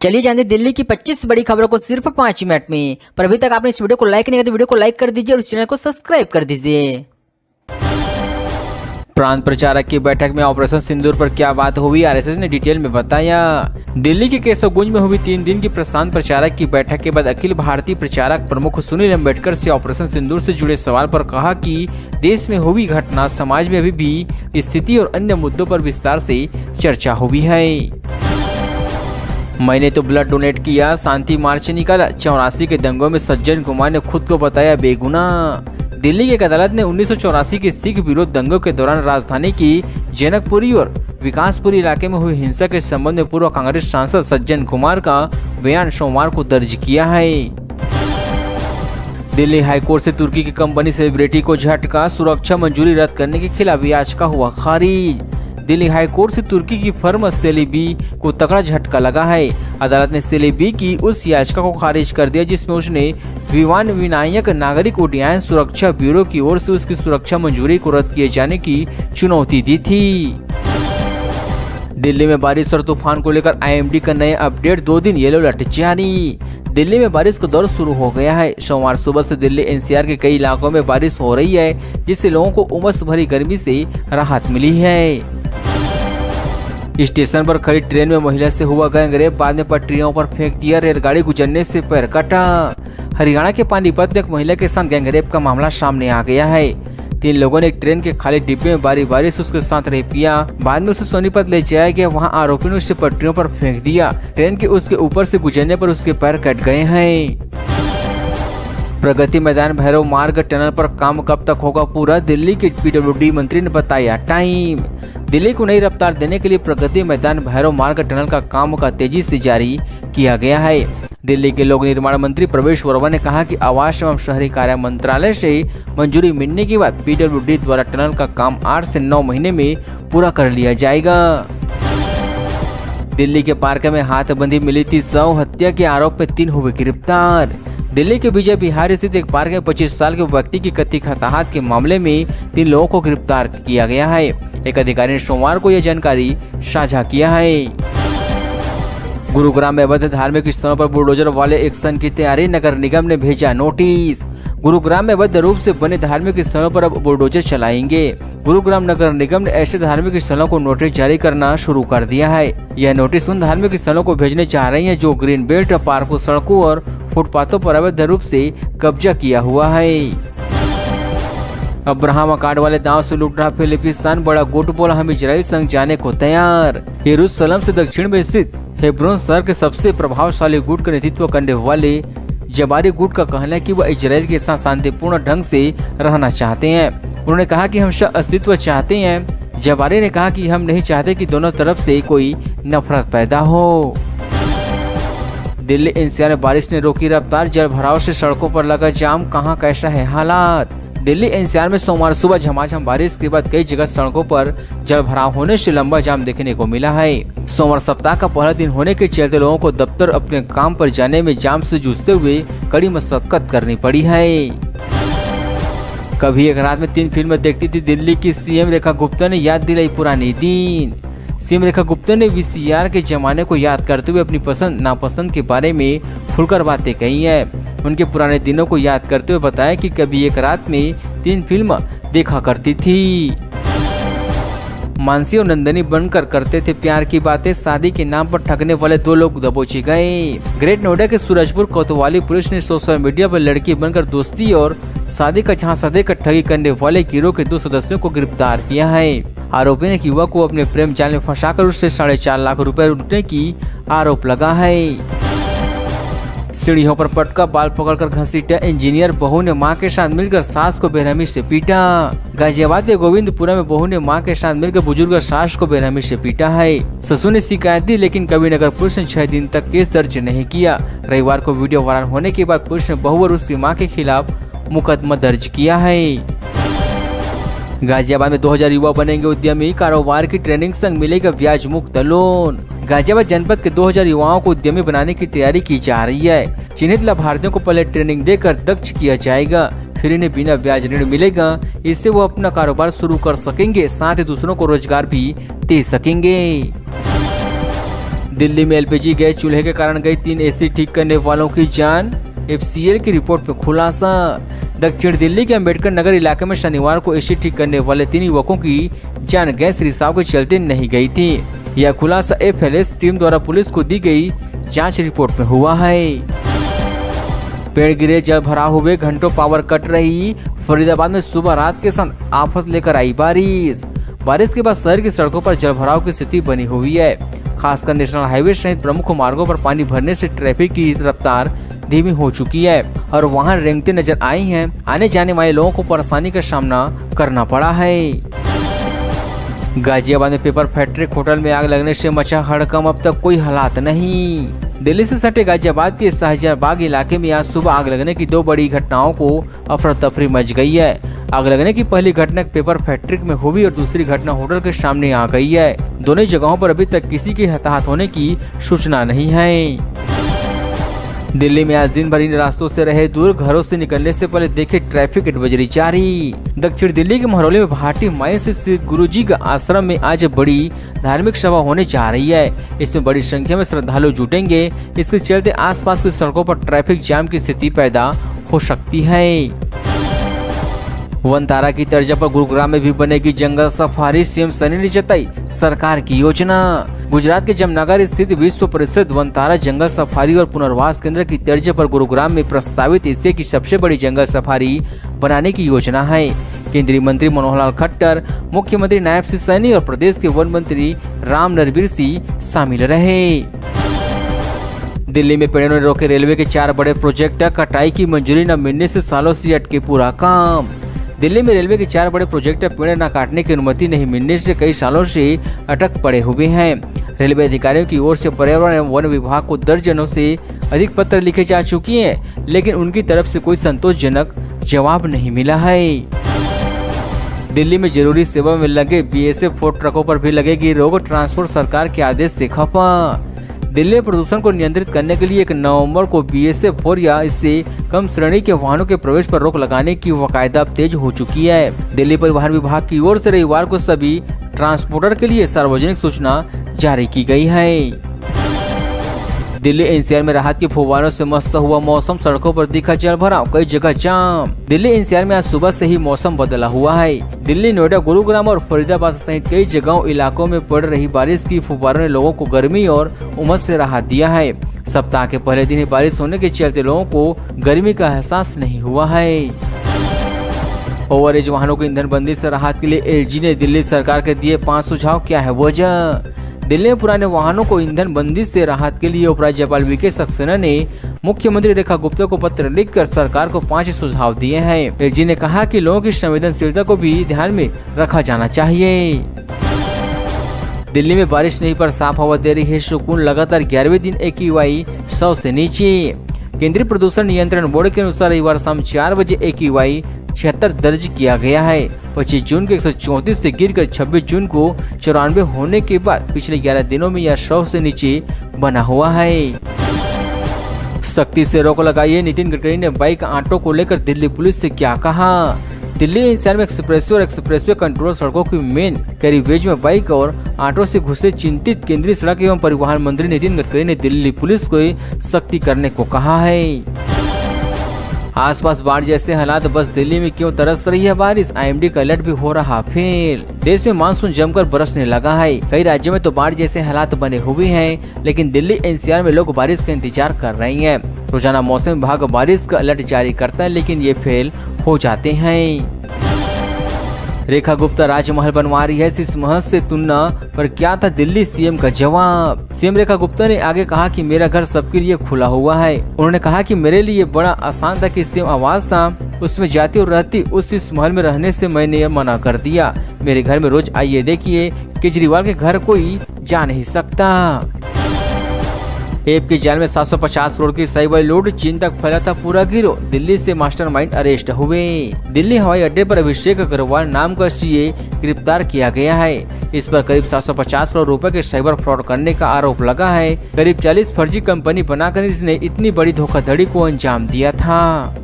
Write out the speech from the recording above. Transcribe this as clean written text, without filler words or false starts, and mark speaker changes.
Speaker 1: चलिए जानते हैं दिल्ली की 25 बड़ी खबरों को सिर्फ 5 मिनट में। पर अभी तक आपने इस वीडियो को लाइक नहीं किया तो वीडियो को लाइक कर दीजिए और इस चैनल को सब्सक्राइब कर दीजिए। प्रांत प्रचारक की बैठक में ऑपरेशन सिंदूर पर क्या बात हुई, आरएसएस ने डिटेल में बताया। दिल्ली के केशवगंज में हुई 3 दिन की प्रांत प्रचारक की बैठक के बाद अखिल भारतीय प्रचारक प्रमुख सुनील अम्बेडकर से ऑपरेशन सिंदूर से जुड़े सवाल पर कहा कि देश में हुई घटना समाज में अभी भी स्थिति और अन्य मुद्दों पर विस्तार से चर्चा हुई है। मैंने तो ब्लड डोनेट किया, शांति मार्च निकाला, 84 के दंगों में सज्जन कुमार ने खुद को बताया बेगुनाह। दिल्ली की एक अदालत ने 1984 के सिख विरोध दंगों के दौरान राजधानी की जनकपुरी और विकासपुरी इलाके में हुई हिंसा के संबंध में पूर्व कांग्रेस सांसद सज्जन कुमार का बयान सोमवार को दर्ज किया है। दिल्ली हाईकोर्ट से तुर्की की कंपनी सेलिब्रिटी को झटका, सुरक्षा मंजूरी रद्द करने के खिलाफ याचिका हुआ खारिज। दिल्ली हाईकोर्ट से तुर्की की फर्म सेलिबी को तगड़ा झटका लगा है। अदालत ने सेलिबी की उस याचिका को खारिज कर दिया जिसमें उसने विमान विनायक नागरिक उड्डयन सुरक्षा ब्यूरो की ओर से उसकी सुरक्षा मंजूरी को रद्द किए जाने की चुनौती दी थी। दिल्ली में बारिश और तूफान को लेकर आईएमडी का नया अपडेट, 2 दिन येलो अलर्ट जारी। दिल्ली में बारिश का दौर शुरू हो गया है। सोमवार सुबह से दिल्ली एनसीआर के कई इलाकों में बारिश हो रही है जिससे लोगों को उमस भरी गर्मी से राहत मिली है। स्टेशन पर खड़ी ट्रेन में महिला से हुआ गैंगरेप, बाद में पटरियों पर फेंक दिया, रेलगाड़ी गुजरने से पैर कटा। हरियाणा के पानीपत में एक महिला के साथ गैंगरेप का मामला सामने आ गया है। 3 लोगों ने एक ट्रेन के खाली डिब्बे में बारी बारी से उसके साथ रेप किया। बाद में उसे सोनीपत ले जाया गया, वहां आरोपी ने उसे पटरियों पर फेंक दिया। ट्रेन के उसके ऊपर से गुजरने पर उसके पैर कट गए हैं। प्रगति मैदान भैरव मार्ग टनल पर काम कब तक होगा पूरा, दिल्ली के पीडब्ल्यूडी मंत्री ने बताया टाइम। दिल्ली को नई रफ्तार देने के लिए प्रगति मैदान भैरव मार्ग टनल का काम का तेजी से जारी किया गया है। दिल्ली के लोक निर्माण मंत्री प्रवेश वर्मा ने कहा कि आवास एवं शहरी कार्य मंत्रालय से मंजूरी मिलने के बाद पीडब्ल्यूडी द्वारा टनल का काम 8 से 9 महीने में पूरा कर लिया जाएगा। दिल्ली के पार्क में हाथबंदी मिली थी, 100 हत्या के आरोप में 3 हुए गिरफ्तार। दिल्ली के विजय विहार स्थित एक पार्क में 25 साल के व्यक्ति की कथित हताहत के मामले में 3 लोगों को गिरफ्तार किया गया है। एक अधिकारी ने सोमवार को यह जानकारी साझा किया है। गुरुग्राम में अवैध धार्मिक स्थलों पर बुलडोजर वाले एक्शन की तैयारी, नगर निगम ने भेजा नोटिस। गुरुग्राम में अवैध रूप से बने धार्मिक स्थलों पर अब बुलडोजर चलाएंगे। गुरुग्राम नगर निगम ने ऐसे धार्मिक स्थलों को नोटिस जारी करना शुरू कर दिया है। यह नोटिस उन धार्मिक स्थलों को भेजने चाह रही है जो ग्रीन बेल्ट, पार्कों, सड़कों और फुटपाथों पर अवैध रूप से कब्जा किया हुआ है। अब्राहम अकार्ड वाले दांव से लूट रहा फिलिस्तीन, बड़ा गुट बोला हम इजराइल संग जाने को तैयार। यरूशलेम से दक्षिण में स्थित हेब्रोन शहर के सबसे प्रभावशाली गुट का नेतृत्व करने वाले जबारी गुट का कहना है कि वह इजराइल के साथ शांतिपूर्ण ढंग से रहना चाहते हैं। उन्होंने कहा कि हम अस्तित्व चाहते हैं। जबारी ने कहा कि हम नहीं चाहते कि दोनों तरफ से कोई नफरत पैदा हो। दिल्ली एनसीआर में बारिश ने रोकी रफ्तार, जल भराव से सड़कों पर लगा जाम, कहां कैसा है हालात। दिल्ली एनसीआर में सोमवार सुबह झमाझम बारिश के बाद कई जगह सड़कों पर जल भराव होने से लंबा जाम देखने को मिला है। सोमवार सप्ताह का पहला दिन होने के चलते लोगों को दफ्तर अपने काम पर जाने में जाम से जूझते हुए कड़ी मशक्कत करनी पड़ी है। कभी एक रात में 3 फिल्में देखती थी दिल्ली की सीएम रेखा गुप्ता ने याद दिलाई पुरानी दिन। सीएम रेखा गुप्ता ने वीसीआर के जमाने को याद करते हुए अपनी पसंद नापसंद के बारे में खुलकर बातें कही है। उनके पुराने दिनों को याद करते हुए बताया कि कभी एक रात में 3 फिल्म देखा करती थी। मानसी और नंदनी बनकर करते थे प्यार की बातें, शादी के नाम पर ठगने वाले 2 लोग दबोचे गए। ग्रेट नोएडा के सूरजपुर कोतवाली पुलिस ने सोशल मीडिया पर लड़की बनकर दोस्ती और शादी का झांसा देकर ठगी करने वाले गिरोह के 2 सदस्यों को गिरफ्तार किया है। आरोपी ने युवक को अपने प्रेम जाल में फंसाकर उससे 4.5 लाख रुपए लूटने की आरोप लगा है। सीढ़ियों पर पटका, बाल पकड़कर घसीटा, इंजीनियर बहू ने मां के साथ मिलकर सास को बेरहमी से पीटा। गाजियाबाद के गोविंदपुरा में बहू ने मां के साथ मिलकर बुजुर्ग सास को बेरहमी से पीटा है। ससुर ने शिकायत दी लेकिन कबीरनगर पुलिस ने 6 दिन तक केस दर्ज नहीं किया। रविवार को वीडियो वायरल होने के बाद पुलिस ने बहू और उसकी मां के खिलाफ मुकदमा दर्ज किया है। गाजियाबाद में 2000 युवा बनेंगे उद्यमी, कारोबार की ट्रेनिंग संग मिलेगा ब्याज मुक्त लोन। गाजियाबाद जनपद के 2000 युवाओं को उद्यमी बनाने की तैयारी की जा रही है। चिन्हित लाभार्थियों को पहले ट्रेनिंग देकर दक्ष किया जाएगा, फिर इन्हें बिना ब्याज ऋण मिलेगा। इससे वो अपना कारोबार शुरू कर सकेंगे, साथ ही दूसरों को रोजगार भी दे सकेंगे। दिल्ली में एलपीजी गैस चूल्हे के कारण गई 3 एसी ठीक करने वालों की जान, एफसीएल की रिपोर्ट में खुलासा। दक्षिण दिल्ली के अंबेडकर नगर इलाके में शनिवार को एसी ठीक करने वाले 3 युवकों की जान गैस रिसाव के चलते नहीं गई थी। यह खुलासा एफएलएस टीम द्वारा पुलिस को दी गई जांच रिपोर्ट में हुआ है। पेड़ गिरे, जल भराव हुए, घंटों पावर कट रही। फरीदाबाद में सुबह रात के साथ आफत लेकर आई बारिश। बारिश के बाद शहर की सड़कों पर जल भराव की स्थिति बनी हुई है। खासकर नेशनल हाईवे सहित प्रमुख मार्गों पर पानी भरने से ट्रैफिक की रफ्तार धीमी हो चुकी है और वाहन रेंगते नजर आई हैं। आने जाने वाले लोगों को परेशानी का सामना करना पड़ा है। गाजियाबाद में पेपर फैक्ट्री होटल में आग लगने से मचा हड़कंप, अब तक कोई हालात नहीं। दिल्ली से सटे गाजियाबाद के शाहजहांबाग इलाके में आज सुबह आग लगने की 2 बड़ी घटनाओं को अफरा तफरी मच गई है। आग लगने की पहली घटना पेपर फैक्ट्री में हुई और दूसरी घटना होटल के सामने आ गई है। दोनों जगहों पर अभी तक किसी के हताहत होने की सूचना नहीं है। दिल्ली में आज दिन भर इन रास्तों से रहे दूर, घरों से निकलने से पहले देखे ट्रैफिक एडवाइजरी जारी। दक्षिण दिल्ली के महरौली में भाटी माई से स्थित गुरुजी का आश्रम में आज बड़ी धार्मिक सभा होने जा रही है। इसमें बड़ी संख्या में श्रद्धालु जुटेंगे। इसके चलते आसपास की सड़कों पर ट्रैफिक जाम की स्थिति पैदा हो सकती है। वनतारा की तर्ज पर गुरुग्राम में भी बनेगी जंगल सफारी, सीएम सनी ने जताई सरकार की योजना। गुजरात के जामनगर स्थित विश्व प्रसिद्ध वनतारा जंगल सफारी और पुनर्वास केंद्र की तर्ज पर गुरुग्राम में प्रस्तावित एशिया की सबसे बड़ी जंगल सफारी बनाने की योजना है। केंद्रीय मंत्री मनोहर लाल खट्टर, मुख्यमंत्री नायब सिंह सैनी और प्रदेश के वन मंत्री राम नरवीर सिंह शामिल रहे। दिल्ली में पेड़ों ने रोके रेलवे के 4 बड़े प्रोजेक्ट, कटाई की मंजूरी न मिलने से सालों से अटके पूरा काम। दिल्ली में रेलवे के 4 बड़े प्रोजेक्ट पेड़ न काटने की अनुमति नहीं मिलने से कई सालों से अटक पड़े हुए हैं। रेलवे अधिकारियों की ओर से पर्यावरण एवं वन विभाग को दर्जनों से अधिक पत्र लिखे जा चुके हैं, लेकिन उनकी तरफ से कोई संतोषजनक जवाब नहीं मिला है। दिल्ली में जरूरी सेवा में लगे बीएसएफ 4 ट्रकों पर भी लगेगी रोक, ट्रांसपोर्ट सरकार के आदेश से खफा। दिल्ली में प्रदूषण को नियंत्रित करने के लिए 1 नवंबर को बीएसएफ 4 या इससे कम श्रेणी के वाहनों के प्रवेश पर रोक लगाने की वकायदा तेज हो चुकी है। दिल्ली परिवहन विभाग की ओर से रविवार को सभी ट्रांसपोर्टर के लिए सार्वजनिक सूचना जारी की गई है। दिल्ली एनसीआर में राहत के फुव्वारों से मस्त हुआ मौसम, सड़कों पर दिखा जल भराव, कई जगह जाम। दिल्ली एनसीआर में आज सुबह से ही मौसम बदला हुआ है। दिल्ली, नोएडा, गुरुग्राम और फरीदाबाद सहित कई जगहों इलाकों में पड़ रही बारिश की फुव्वारों ने लोगों को गर्मी और उमस से राहत दिया है। सप्ताह के पहले दिन ही बारिश होने के चलते लोगों को गर्मी का एहसास नहीं हुआ है। ओवरेज वाहनों की ईंधन बंदी से राहत के लिए एलजी ने दिल्ली सरकार के दिए 5 सुझाव, क्या है वजह? दिल्ली में पुराने वाहनों को ईंधन बंदी से राहत के लिए उपराज्यपाल वीके सक्सेना ने मुख्यमंत्री रेखा गुप्ता को पत्र लिखकर सरकार को 5 सुझाव दिए हैं। एलजी ने कहा कि लोगों की संवेदनशीलता को भी ध्यान में रखा जाना चाहिए। दिल्ली में बारिश नहीं पर साफ हवा दे रही है सुकून, लगातार 11वें दिन AQI 100 से नीचे। केंद्रीय प्रदूषण नियंत्रण बोर्ड के अनुसार रविवार शाम 4 बजे AQI 76 दर्ज किया गया है। 25 जून को 134 से गिरकर 26 जून को 94 होने के बाद पिछले 11 दिनों में यह 100 से नीचे बना हुआ है। सख्ती से रोक लगाइए, नितिन गडकरी ने बाइक ऑटो को लेकर दिल्ली पुलिस से क्या कहा? दिल्ली एनसीआर में एक्सप्रेसवे और एक्सप्रेसवे कंट्रोल सड़कों की मेन कैरिवेज में बाइक और ऑटो से घुसे चिंतित केंद्रीय सड़क एवं परिवहन मंत्री नितिन गडकरी ने दिल्ली पुलिस को सख्ती करने को कहा है। आसपास बाढ़ जैसे हालात, बस दिल्ली में क्यों तरस रही है बारिश? आईएमडी का अलर्ट भी हो रहा फेल। देश में मानसून जमकर बरसने लगा है। कई राज्यों में तो बाढ़ जैसे हालात बने हुए हैं, लेकिन दिल्ली एनसीआर में लोग बारिश का इंतजार कर रहे हैं। रोजाना मौसम विभाग बारिश का अलर्ट जारी करता है, लेकिन ये फेल हो जाते हैं। रेखा गुप्ता राजमहल बनवा रही है, इस महल से तुलना पर क्या था दिल्ली सीएम का जवाब? सीएम रेखा गुप्ता ने आगे कहा कि मेरा घर सबके लिए खुला हुआ है। उन्होंने कहा कि मेरे लिए बड़ा आसान था कि सीएम आवास था उसमें जाती और रहती, इस महल में रहने से मैंने यह मना कर दिया। मेरे घर में रोज आइए देखिए, केजरीवाल के घर कोई जा नहीं सकता। एप के जाल में 750 करोड़ की साइबर लूट, चीन तक फैला था पूरा गिरोह। दिल्ली से मास्टरमाइंड अरेस्ट हुए। दिल्ली हवाई अड्डे पर अभिषेक अग्रवाल नाम का सीए गिरफ्तार किया गया है। इस पर करीब 750 करोड़ रुपए के साइबर फ्रॉड करने का आरोप लगा है। करीब 40 फर्जी कंपनी बनाकर इसने इतनी बड़ी धोखाधड़ी को अंजाम दिया था।